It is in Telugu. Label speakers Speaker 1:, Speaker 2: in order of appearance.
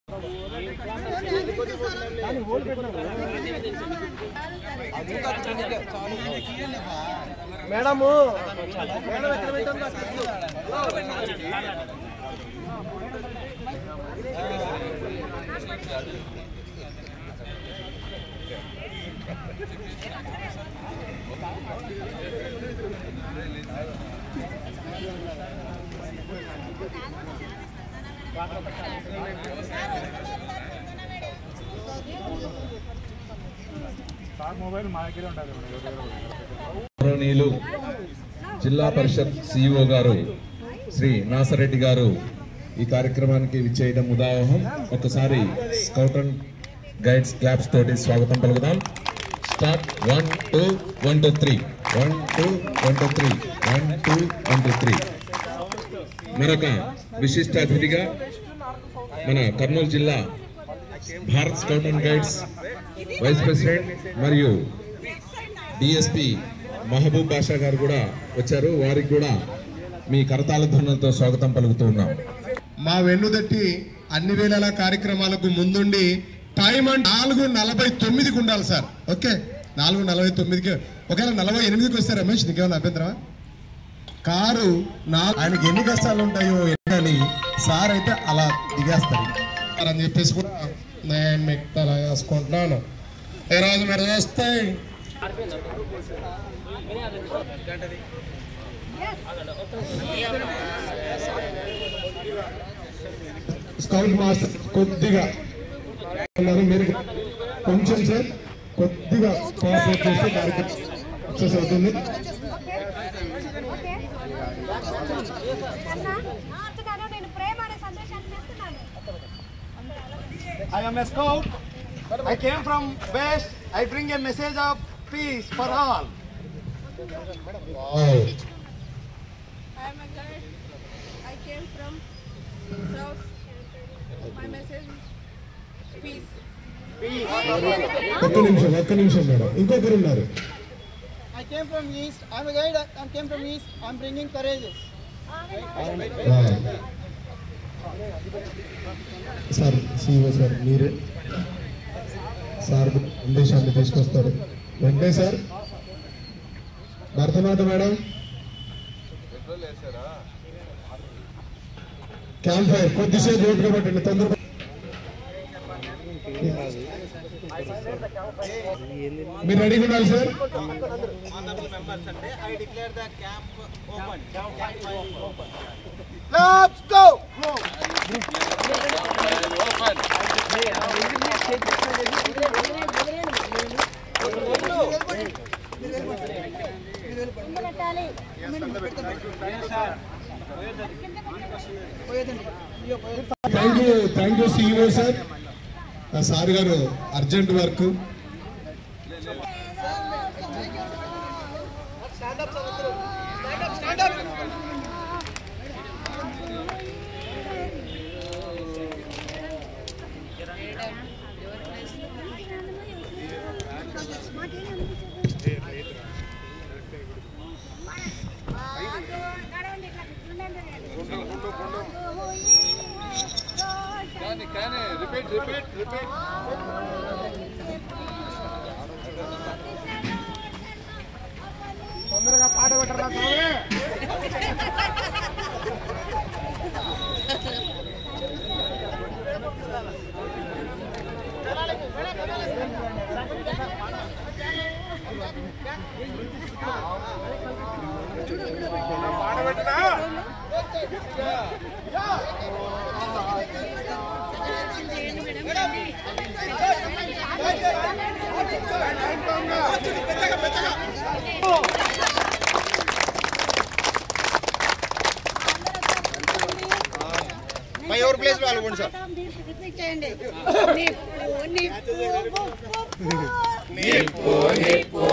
Speaker 1: మేడం
Speaker 2: గౌరవనీయులు జిల్లా పరిషత్ సిఇఓ గారు శ్రీ నాసరెడ్డి గారు ఈ కార్యక్రమానికి విచ్చేయడం ఉదాహరణ. ఒకసారి స్కౌట్ అండ్ గైడ్స్ క్లాప్స్ తోటి స్వాగతం పలుకుదాం. స్టార్ట్ 1 2 1 2 3 1 2 1 2 3 1 2 1 2 3. మరొక విశిష్ట అతిథిగా మన కర్నూలు జిల్లా Bharat scout and guides vice president మరియు డిఎస్పి మహబూబ్ బాషా గారు కూడా వచ్చారు. వారికి కూడా మీ కరతాళ ధ్వనులతో స్వాగతం పలుకుతూ ఉన్నాం.
Speaker 3: మా వెన్నుదట్టి అన్ని వేళల కార్యక్రమాలకు ముందుండి టైం అంటే 4:49కి ఉండాలి సార్. ఓకే, 4:49కి. ఒకవేళ 48కి వస్తే రమేష్ నీకేమైనా అభ్యంతరమా? కారు ఆయనకి ఎన్ని కష్టాలు ఉంటాయో అని సార్ అయితే అలా దిగేస్తారు అని చెప్పేసి కూడా నేను మీకు అలా వేసుకుంటున్నాను. ఈరోజు మీరు వస్తాయి స్కౌట్ మాస్టర్ కొద్దిగా మీరు కొంచెం సార్ కొద్దిగా కోఆపరేట్ చేస్తే కార్యక్రమం సక్సెస్ అవుతుంది.
Speaker 1: I am a scout. I came from West. I bring a message of peace for all.
Speaker 3: Wow.
Speaker 4: I am a guide. I came from South. My message is peace.
Speaker 3: ఒక్క నిమిషం మేడం, ఇంకొకరు ఉన్నారు.
Speaker 1: I came from East. I am a guide. I came from East. I am bringing courage.
Speaker 3: Sir CEO sir మీరే సార్ సందేశాన్ని తీసుకొస్తారు. Venkaiah sir, Bharatanatha madam, camp fire కొద్దిసేపు ఓటు కాబట్టి తొందరగా మీరు రెడీగా ఉండాలి sir.
Speaker 1: Let's go.
Speaker 3: Thank you CEO sir. Sir గారు అర్జెంట్ వర్క్.
Speaker 1: Repeat. తొందరగా పాట పెట్టరా స్వామి. పాట పెట్టరా. ఎవరు ప్లేస్ పాల్గొండి సార్. నిప్పు నిప్పు నిప్పు నిప్పు